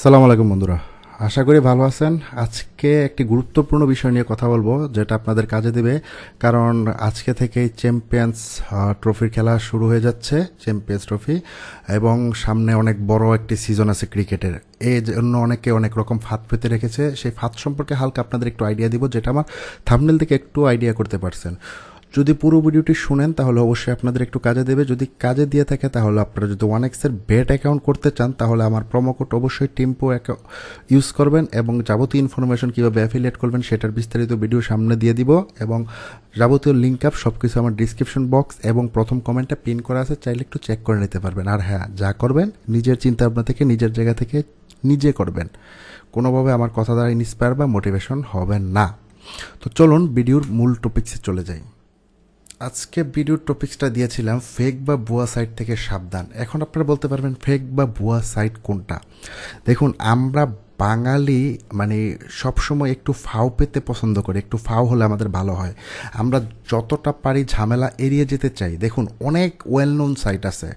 সালাম আলাইকুম বন্ধুরা, আশা করি ভালো আছেন। আজকে একটি গুরুত্বপূর্ণ বিষয় নিয়ে কথা বলবো যেটা আপনাদের কাজে দেবে। কারণ আজকে থেকেই চ্যাম্পিয়ন্স ট্রফির খেলা শুরু হয়ে যাচ্ছে, চ্যাম্পিয়ন্স ট্রফি, এবং সামনে অনেক বড় একটি সিজন আছে ক্রিকেটের। এই জন্য অনেকে অনেক রকম ফাঁদ পেতে রেখেছে। সেই ফাঁদ সম্পর্কে হালকা আপনাদের একটু আইডিয়া দিব, যেটা আমার থাম্বনেল থেকে একটু আইডিয়া করতে পারছেন। যদি পুরো ভিডিওটি শুনেন তাহলে অবশ্যই আপনাদের একটু কাজে দেবে। যদি কাজে দিয়ে থাকে তাহলে আপনারা যদি 1xের বেট অ্যাকাউন্ট করতে চান তাহলে আমার প্রোমো কোড অবশ্যই টিম্পো ইউজ করবেন, এবং যাবতীয় ইনফরমেশন কীভাবে অ্যাফিলিয়েট করবেন সেটার বিস্তারিত ভিডিও সামনে দিয়ে দিব, এবং যাবতীয় লিঙ্ক আপ সব কিছু আমার ডিসক্রিপশন বক্স এবং প্রথম কমেন্টে পিন করা আছে, চাইলে একটু চেক করে নিতে পারবেন। আর হ্যাঁ, যা করবেন নিজের চিন্তা ভাবনা থেকে, নিজের জায়গা থেকে নিজে করবেন, কোনোভাবে আমার কথা দ্বারা ইন্সপায়ার বা মোটিভেশন হবেন না। তো চলুন ভিডিওর মূল টপিক্সে চলে যাই। আজকে ভিডিওর টপিক্সটা দিয়েছিলাম ফেক বা ভুয়া সাইট থেকে সাবধান। এখন আপনারা বলতে পারবেন ফেক বা ভুয়া সাইট কোনটা। দেখুন, আমরা বাঙালি মানে সবসময় একটু ফাও পেতে পছন্দ করি, একটু ফাও হলে আমাদের ভালো হয়। আমরা যতটা পারি ঝামেলা এড়িয়ে যেতে চাই। দেখুন, অনেক ওয়েল নোন সাইট আছে।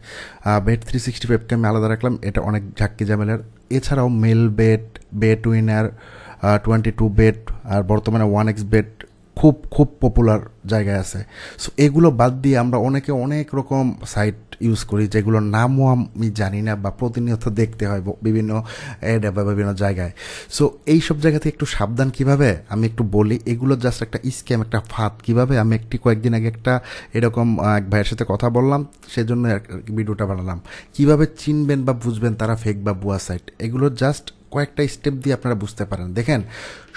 Bet365কে আমি আলাদা রাখলাম, এটা অনেক ঝাক্কি ঝামেলার। এছাড়াও Melbet, Betwinner, 22 bet, আর বর্তমানে 1x বেট খুব খুব পপুলার জায়গায় আছে। সো এগুলো বাদ দিয়ে আমরা অনেকে অনেক রকম সাইট ইউজ করি যেগুলোর নামও আমি জানি না, বা প্রতিনিয়ত দেখতে হয় বিভিন্ন অ্যাড বা বিভিন্ন জায়গায়। সো এই সব জায়গা থেকে একটু সাবধান কিভাবে আমি একটু বলি। এগুলো জাস্ট একটা স্ক্যাম, একটা ফাঁদ। কিভাবে আমি কয়েকদিন আগে একটা এরকম এক ভাইয়ের সাথে কথা বললাম, সেজন্য ভিডিওটা বানালাম। কিভাবে চিনবেন বা বুঝবেন তারা ফেক বা ভুয়া সাইট, এগুলো জাস্ট কয়েকটা স্টেপ দিয়ে আপনারা বুঝতে পারেন। দেখেন,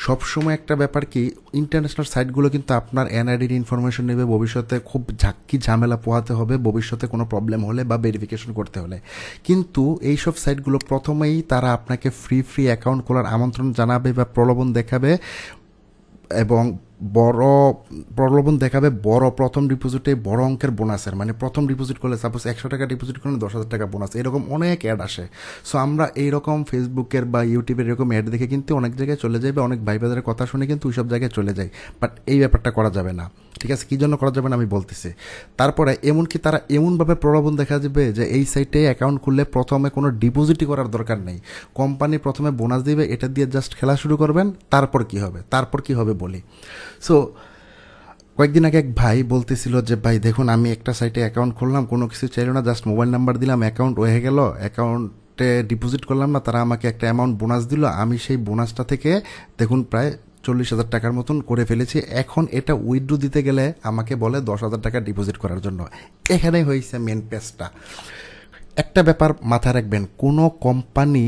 সবসময় একটা ব্যাপার কি, ইন্টারন্যাশনাল সাইটগুলো কিন্তু আপনার এনআইডির ইনফরমেশন নেবে, ভবিষ্যতে খুব ঝাক্কি ঝামেলা পোহাতে হবে ভবিষ্যতে কোনো প্রবলেম হলে বা ভেরিফিকেশন করতে হলে। কিন্তু এইসব সাইটগুলো প্রথমেই তারা আপনাকে ফ্রি অ্যাকাউন্ট খোলার আমন্ত্রণ জানাবে বা প্রলোভন দেখাবে, এবং বড় প্রথম ডিপোজিটে বড় অঙ্কের বোনাসের, মানে প্রথম ডিপোজিট করলে সাপোজ 100 টাকা ডিপোজিট করলে 10,000 টাকা বোনাস, এরকম অনেক অ্যাড আসে। সো আমরা এইরকম ফেসবুকের বা ইউটিউবের এরকম অ্যাড দেখে কিন্তু অনেক জায়গায় চলে যাই, বা অনেক ভাই বাজারের কথা শুনে কিন্তু ওই সব জায়গায় চলে যায়। বাট এই ব্যাপারটা করা যাবে না। ঠিক আছে, কী জন্য করা যাবে না আমি বলতেছি। তারপরে এমনকি তারা এমনভাবে প্রলোভন দেখা যাবে যে এই সাইটে অ্যাকাউন্ট খুললে প্রথমে কোনো ডিপোজিটই করার দরকার নেই, কোম্পানি প্রথমে বোনাস দিবে, এটা দিয়ে জাস্ট খেলা শুরু করবেন। তারপর কি হবে বলি। সো কয়েকদিন আগে এক ভাই বলতেছিল যে ভাই দেখুন, আমি একটা সাইটে অ্যাকাউন্ট খুললাম, কোনো কিছু চাইল না, জাস্ট মোবাইল নাম্বার দিলাম, অ্যাকাউন্ট হয়ে গেল, অ্যাকাউন্টে ডিপোজিট করলাম না, তারা আমাকে একটা অ্যামাউন্ট বোনাস দিল। আমি সেই বোনাসটা থেকে দেখুন প্রায় 40,000 টাকার মতন করে ফেলেছি। এখন এটা উইথড্র দিতে গেলে আমাকে বলে 10,000 টাকা ডিপোজিট করার জন্য। এখানেই হয়েছে মেন পেজটা। একটা ব্যাপার মাথায় রাখবেন, কোনো কোম্পানি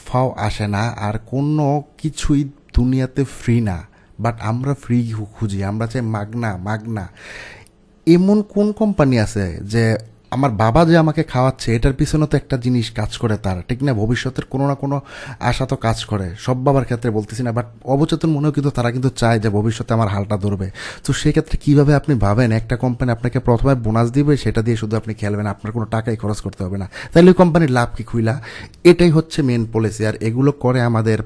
ফাও আসে না, আর কোনো কিছুই দুনিয়াতে ফ্রি না। বাট আমরা ফ্রি খুঁজি, আমরা চাই মাগনা। এমন কোন কোম্পানি আছে যে আমার বাবা যে আমাকে খাওয়াচ্ছে এটার পিছনে তো একটা জিনিস কাজ করে, তার ঠিক না, ভবিষ্যতের কোনো না কোনো আশা তো কাজ করে। সব বাবার ক্ষেত্রে বলতেছি না, বাট অবচেতন মনেও কিন্তু তারা কিন্তু চায় যে ভবিষ্যতে আমার হালটা ধরবে। তো সেই ক্ষেত্রে কীভাবে আপনি ভাবেন একটা কোম্পানি আপনাকে প্রথমে বোনাস দিবে, সেটা দিয়ে শুধু আপনি খেলবেন, আপনার কোনো টাকাই খরচ করতে হবে না, তাহলে ওই কোম্পানির লাভ কি খুইলা? এটাই হচ্ছে মেন পলিসি। আর এগুলো করে আমাদের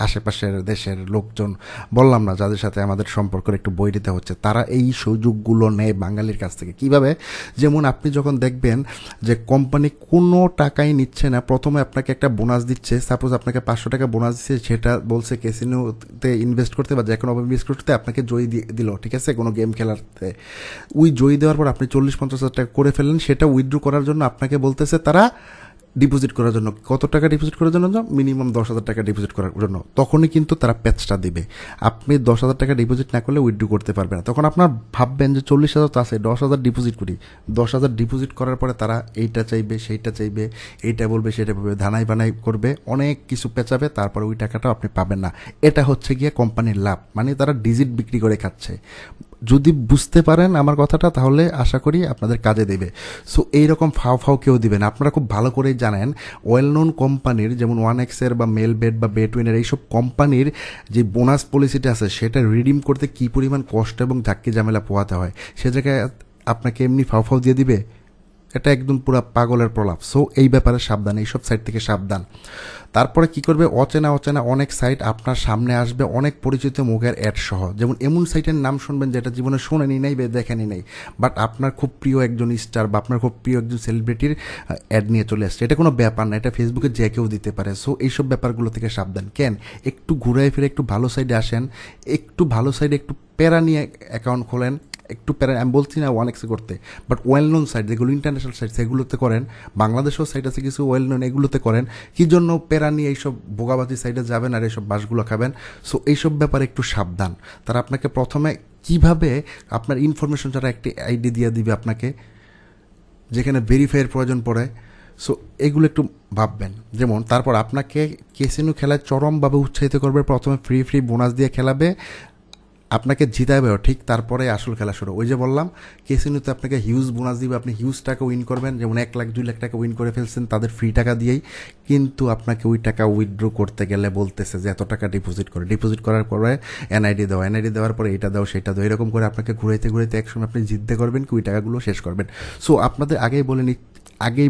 আশেপাশের দেশের লোকজন, বললাম না, যাদের সাথে আমাদের সম্পর্কের একটু বৈরিতা হচ্ছে, তারা এই সুযোগগুলো নেয় বাঙালির কাছ থেকে। কিভাবে? যেমন আপনি যখন দেখবেন যে কোম্পানি কোনো টাকাই নিচ্ছে না, প্রথমে আপনাকে একটা বোনাস দিচ্ছে, সাপোজ আপনাকে 500 টাকা বোনাস দিচ্ছে, সেটা বলছে ক্যাসিনোতে ইনভেস্ট করতে বা যে কোনো ইনভেস্ট করতে, আপনাকে জয়ী দিল, ঠিক আছে, কোনো গেম খেলাতে। ওই জয়ী দেওয়ার পর আপনি 40-50 হাজার টাকা করে ফেললেন, সেটা উইথড্র করার জন্য আপনাকে বলতেছে তারা ডিপোজিট করার জন্য। কত টাকা ডিপোজিট করার জন্য? মিনিমাম 10,000 টাকা ডিপোজিট করার জন্য। তখনই কিন্তু তারা প্যাচটা দিবে। আপনি 10,000 টাকা ডিপোজিট না করলে উইথড্র করতে পারবেন না। তখন আপনার ভাববেন যে 40,000 তো আছে, 10,000 ডিপোজিট করি। 10,000 ডিপোজিট করার পরে তারা এইটা চাইবে, সেইটা চাইবে, এইটা বলবে, সেটা বলবে, ধানাই বানাই করবে, অনেক কিছু পেঁচাবে, তারপরে ওই টাকাটাও আপনি পাবেন না। এটা হচ্ছে গিয়ে কোম্পানির লাভ, মানে তারা ডিজিট বিক্রি করে খাচ্ছে। যদি বুঝতে পারেন আমার কথাটা, তাহলে আশা করি আপনাদের কাজে দেবে। সো এইরকম ফাও কেউ দিবেন। আপনারা খুব ভালো করেই জানেন, ওয়েল নোন কোম্পানির যেমন 1xের বা মেল বেট বা বেট উইনার, এইসব কোম্পানির যে বোনাস পলিসিটা আছে সেটা রিডিম করতে কী পরিমাণ কষ্ট এবং ধাক্কি ঝামেলা পোহাতে হয়। সে জায়গায় আপনাকে এমনি ফাও দিয়ে দিবে? এটা একদম পুরো পাগলের প্রলাপ। সো এই ব্যাপারে সাবধান, এইসব সাইট থেকে সাবধান। তারপরে কি করবে, অচেনা অচেনা অনেক সাইট আপনার সামনে আসবে, অনেক পরিচিত মুখের অ্যাড সহ। যেমন এমন সাইটের নাম শুনবেন যেটা জীবনে শোনেনি নাই বা দেখেনি নাই, বাট আপনার খুব প্রিয় একজন স্টার বা আপনার খুব প্রিয় একজন সেলিব্রিটির অ্যাড নিয়ে চলে আসছে। এটা কোনো ব্যাপার না, এটা ফেসবুকে যে কেউ দিতে পারে। সো এইসব ব্যাপারগুলো থেকে সাবধান। কেন, একটু ঘুরে ফিরে একটু ভালো সাইডে আসেন, একটু ভালো সাইডে একটু প্যারা নিয়ে অ্যাকাউন্ট খোলেন, একটু প্যারা, আমি বলছি না ওয়ানেক্সে করতে, বাট ওয়েল নোন সাইট যেগুলো ইন্টারন্যাশনাল সাইট সেগুলোতে করেন। বাংলাদেশেও সাইট আছে কিছু ওয়েল নোন, এগুলোতে করেন। কি জন্য প্যারা নিয়ে এইসব বোগাবাজি সাইটে যাবেন আর এইসব বাসগুলো খাবেন? সো এইসব ব্যাপারে একটু সাবধান। তারা আপনাকে প্রথমে কিভাবে আপনার ইনফরমেশন ছাড়া একটি আইডি দিয়ে দিবে আপনাকে, যেখানে ভেরিফাইয়ের প্রয়োজন পড়ে। সো এগুলো একটু ভাববেন। যেমন তারপর আপনাকে ক্যাসিনো খেলায় চরমভাবে উৎসাহিত করবে, প্রথমে ফ্রি ফ্রি বোনাস দিয়ে খেলাবে, আপনাকে জিতাবেও ঠিক, তারপরে আসল খেলা শুরু। ওই যে বললাম ক্যাসিনোতে আপনাকে হিউজ বোনাস দিবে, আপনি হিউজ টাকা উইন করবেন। যেমন 1 লাখ 2 লাখ টাকা উইন করে ফেলছেন তাদের ফ্রি টাকা দিয়েই, কিন্তু আপনাকে ওই টাকা উইথড্র করতে গেলে বলতেছে যে এত টাকা ডিপোজিট করে, ডিপোজিট করার পরে এনআইডি দাও, এনআইডি দেওয়ার পরে এটা দাও সেটা দাও, এরকম করে আপনাকে ঘুরাইতে ঘুরাইতে একসময় আপনি জিততে করবেন কি ওই টাকাগুলো শেষ করবেন। সো আপনাদের আগেই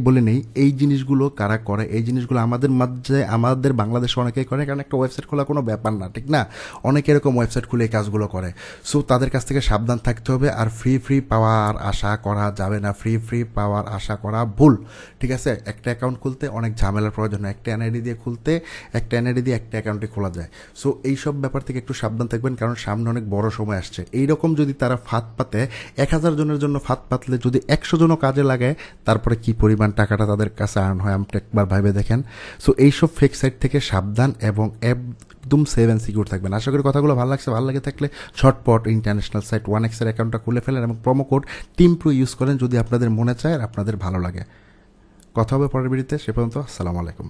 বলে নেই এই জিনিসগুলো কারা করে। এই জিনিসগুলো আমাদের মাঝে, আমাদের বাংলাদেশে অনেকেই করে, কারণ একটা ওয়েবসাইট খোলা কোনো ব্যাপার না, ঠিক না? অনেকে এরকম ওয়েবসাইট খুলে এই কাজগুলো করে। সো তাদের কাছ থেকে সাবধান থাকতে হবে। আর ফ্রি ফ্রি পাওয়ার আশা করা যাবে না, ফ্রি ফ্রি পাওয়ার আশা করা ভুল, ঠিক আছে? একটা অ্যাকাউন্ট খুলতে অনেক ঝামেলার প্রয়োজন হয়, একটা এনআইডি দিয়ে খুলতে, একটা এনআইডি দিয়ে একটা অ্যাকাউন্টে খোলা যায়। সো এইসব ব্যাপার থেকে একটু সাবধান থাকবেন, কারণ সামনে অনেক বড় সময় আসছে। এইরকম যদি তারা ফাঁদ পাতে, 1000 জনের জন্য ফাঁদ পাতলে যদি 100 জনও কাজে লাগে, তারপরে কি পরিমাণ টাকাটা তাদের কাছে আর্ন হয় আপনি একবার ভাবে দেখেন। সো এইসব ফেক সাইট থেকে সাবধান এবং একদম সেভ অ্যান্ড সিকিউর থাকবেন। আশা করি কথাগুলো ভালো লাগছে। ভালো লাগে থাকলে ঝটপট ইন্টারন্যাশনাল সাইট ওয়ানেক্সের অ্যাকাউন্টটা খুলে ফেলেন এবং প্রোমো কোড টিমপ্রো ইউজ করেন যদি আপনাদের মনে চায় আর আপনাদের ভালো লাগে। কথা হবে পরের ভিডিওতে, সে পর্যন্ত আসসালামু আলাইকুম।